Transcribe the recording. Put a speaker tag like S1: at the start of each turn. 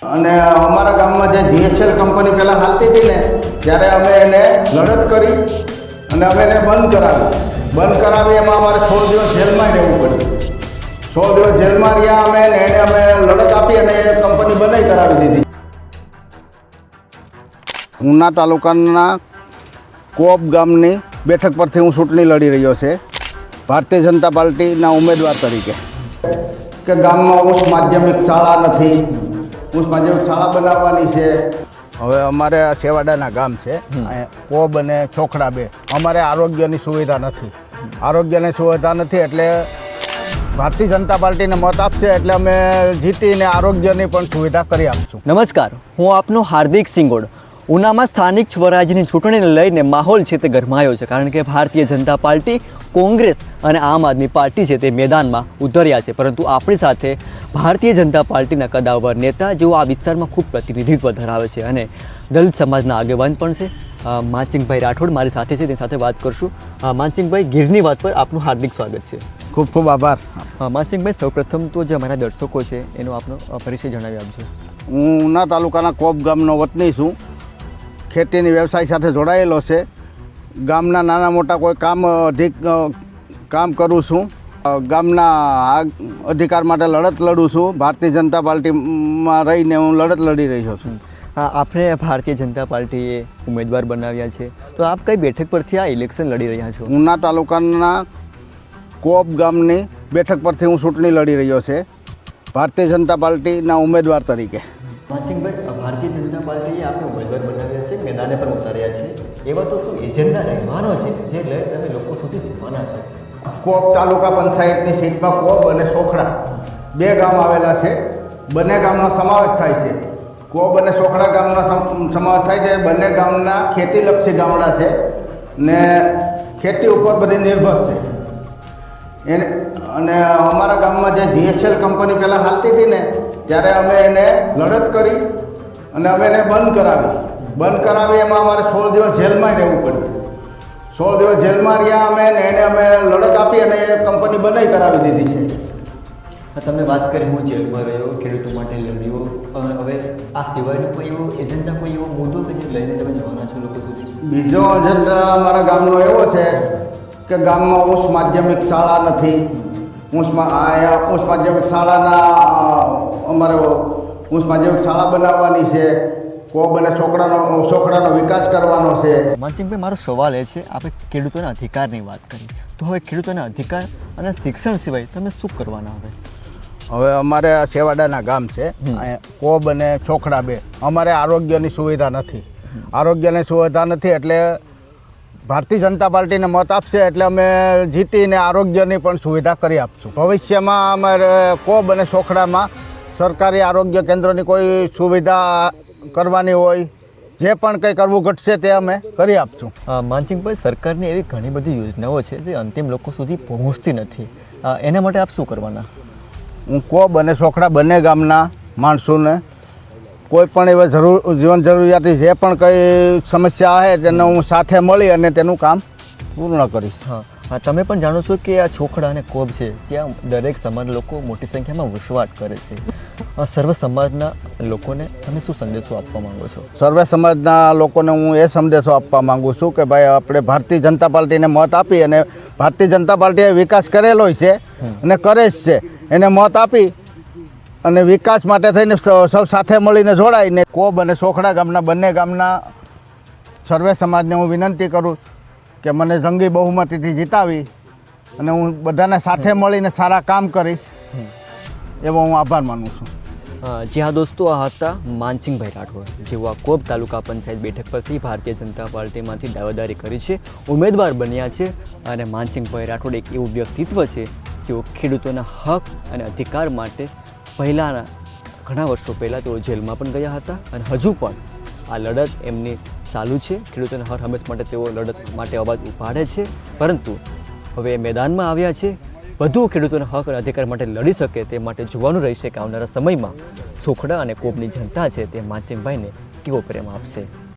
S1: અને અમારા ગામમાં જે જીએસએલ કંપની પહેલાં હાલતી હતી ને ત્યારે અમે એને લડત કરી અને અમે એને બંધ કરાવી એમાં અમારે 16 દિવસ જેલમાં રહેવું પડ્યું. 16 દિવસ જેલમાં રહ્યા અમે ને એને અમે લડત આપી અને એ કંપની બનાવી કરાવી દીધી. ઉના તાલુકાના કોપ ગામની બેઠક પરથી હું ચૂંટણી લડી રહ્યો છે ભારતીય જનતા પાર્ટીના ઉમેદવાર તરીકે. કે ગામમાં ઉચ્ચ માધ્યમિક શાળા નથી, ઉચ્ચ માધ્યમિક શાળા બનાવવાની છે. હવે અમારે આ સેવાડાના ગામ છે કોબ અને છોખડા બે. અમારે આરોગ્યની સુવિધા નથી એટલે ભારતીય જનતા પાર્ટીને મત આપશે એટલે અમે જીતીને આરોગ્યની પણ સુવિધા કરી આપશું.
S2: નમસ્કાર, હું આપનો હાર્દિક સિંગોડ. ઉનામાં સ્થાનિક સ્વરાજ્યની ચૂંટણીને લઈને માહોલ છે તે ગરમાયો છે, કારણ કે ભારતીય જનતા પાર્ટી, કોંગ્રેસ અને આમ આદમી પાર્ટી છે તે મેદાનમાં ઉતર્યા છે. પરંતુ આપણી સાથે ભારતીય જનતા પાર્ટીના કદાવર નેતા જેઓ આ વિસ્તારમાં ખૂબ પ્રતિનિધિત્વ ધરાવે છે અને દલિત સમાજના આગેવાન પણ છે, માનસિંગભાઈ રાઠોડ મારી સાથે છે, તેની સાથે વાત કરશું. માનસિંગભાઈ, ગીરની વાત પર આપનું હાર્દિક સ્વાગત છે.
S1: ખૂબ ખૂબ આભાર.
S2: માનસિંગભાઈ, સૌપ્રથમ તો જે અમારા દર્શકો છે એનો આપનો પરિચય જણાવી આપજો.
S1: હું ઉના તાલુકાના કોપ ગામનો વતની છું. ખેતીની વ્યવસાય સાથે જોડાયેલો છે. ગામના નાના મોટા કોઈ કામ કરું છું. ગામના અધિકાર માટે લડત લડું છું. ભારતીય જનતા પાર્ટીમાં રહીને હું લડત લડી રહ્યો છું.
S2: આપણે ભારતીય જનતા પાર્ટીએ ઉમેદવાર બનાવ્યા છે, તો આપ કઈ બેઠક પરથી આ ઇલેક્શન લડી રહ્યા છો?
S1: ઉના તાલુકાના કોપ ગામની બેઠક પરથી હું ચૂંટણી લડી રહ્યો છે ભારતીય જનતા પાર્ટીના ઉમેદવાર તરીકે.
S2: માનસિંગભાઈ, ભારતીય જનતા પાર્ટીએ આપણે ઉમેદવાર બનાવ્યા છે, મેદાને પણ ઉતાર્યા છે. એવા તો શું એજન્ડા રહેવાનો છે જે લઈ તમે લોકો સુધી જવાના છે?
S1: કોપ તાલુકા પંચાયતની સીટમાં કોપ અને સોખડા બે ગામ આવેલા છે. બંને ગામનો સમાવેશ થાય છે. કોપ અને સોખડા ગામનો સમાવેશ થાય છે. બંને ગામના ખેતીલક્ષી ગામડા છે ને ખેતી ઉપર બધી નિર્ભર છે. અને અમારા ગામમાં જે જીએસએલ કંપની પહેલાં હાલતી હતી ને ત્યારે અમે એને લડત કરી અને અમે એને બંધ કરાવી એમાં અમારે 16 દિવસ જેલમાં રહેવું પડ્યું. 16 દિવસ જેલમાં રહ્યા અમે ને એને અમે લડત આપી અને એ કંપની બનાવી કરાવી દીધી છે.
S2: તમે વાત કરી હું જેલમાં રહ્યો, ખેડૂતો માટે લડ્યો, હવે આ સિવાયનો કોઈ એવો એજન્ડા, કોઈ એવો મુદ્દો કે જે લઈને તમે જવાના છો લોકો સુધી?
S1: બીજો એજન્ડા અમારા ગામનો એવો છે કે ગામમાં ઉચ્ચ માધ્યમિક શાળા નથી. ઉચ્ચ માધ્યમિક શાળાના અમારે ઉચ્ચ માધ્યમિક શાળા બનાવવાની છે. કોબ અને છોકરાનો વિકાસ કરવાનો છે.
S2: માનસિંગભાઈ, મારો સવાલ એ છે, આપણે ખેડૂતોના અધિકારની વાત કરી, તો હવે ખેડૂતોના અધિકાર અને શિક્ષણ સિવાય તમે શું કરવાના?
S1: હવે અમારે આ સેવાડાના ગામ છે કોબ અને છોખડા બે. અમારે આરોગ્યની સુવિધા નથી એટલે ભારતીય જનતા પાર્ટીને મત આપશે એટલે અમે જીતીને આરોગ્યની પણ સુવિધા કરી આપશું. ભવિષ્યમાં અમારે કોબ અને છોખડામાં સરકારી આરોગ્ય કેન્દ્રની કોઈ સુવિધા કરવાની હોય, જે પણ કંઈ કરવું ઘટશે તે અમે કરી આપશું.
S2: માનસિંગભાઈ, સરકારની એવી ઘણી બધી યોજનાઓ છે જે અંતિમ લોકો સુધી પહોંચતી નથી, એના માટે આપ શું કરવાના?
S1: હું કોબ અને છોખડા બંને ગામના માણસોને કોઈ પણ એવા જીવન જરૂરિયાતી જે પણ કંઈ સમસ્યા આવે તેને હું સાથે મળી અને તેનું કામ પૂર્ણ કરીશ.
S2: હા, તમે પણ જાણો છો કે આ છોખડા અને કોબ છે ત્યાં દરેક સમાજ લોકો મોટી સંખ્યામાં વસવાટ કરે છે. સર્વ સમાજના લોકોને તમે શું સંદેશો આપવા માંગો છો?
S1: સર્વ સમાજના લોકોને હું એ સંદેશો આપવા માંગુ છું કે ભાઈ આપણે ભારતીય જનતા પાર્ટીને મત આપી અને ભારતીય જનતા પાર્ટીએ વિકાસ કરેલો છે અને કરે જ છે, એને મત આપી અને વિકાસ માટે થઈને સૌ સાથે મળીને જોડાઈને કોબ અને છોખડા ગામના બંને ગામના સર્વે સમાજને હું વિનંતી કરું કે મને જંગી બહુમતીથી જીતાવી અને હું બધાને સાથે મળીને સારા કામ કરીશ એવો હું આભાર માનું છું.
S2: જી હા દોસ્તો, આ હતા માનસિંગભાઈ રાઠોડ, જેઓ આ કોબ તાલુકા પંચાયત બેઠક પરથી ભારતીય જનતા પાર્ટીમાંથી દાવેદારી કરી છે, ઉમેદવાર બન્યા છે. અને માનસિંગભાઈ રાઠોડ એક એવું વ્યક્તિત્વ છે જેઓ ખેડૂતોના હક અને અધિકાર માટે પહેલાંના ઘણા વર્ષો પહેલાં તેઓ જેલમાં પણ ગયા હતા અને હજુ પણ આ લડત એમની ચાલુ છે. ખેડૂતોના હર હંમેશ માટે તેઓ લડત માટે અવાજ ઉપાડે છે, પરંતુ હવે મેદાનમાં આવ્યા છે. વધુ ખેડૂતોના હક અને અધિકાર માટે લડી શકે તે માટે જોવાનું રહેશે કે આવનારા સમયમાં છોખડા અને કોબની જનતા છે તે માનસિંગભાઈને કેવો પ્રેમ આપશે.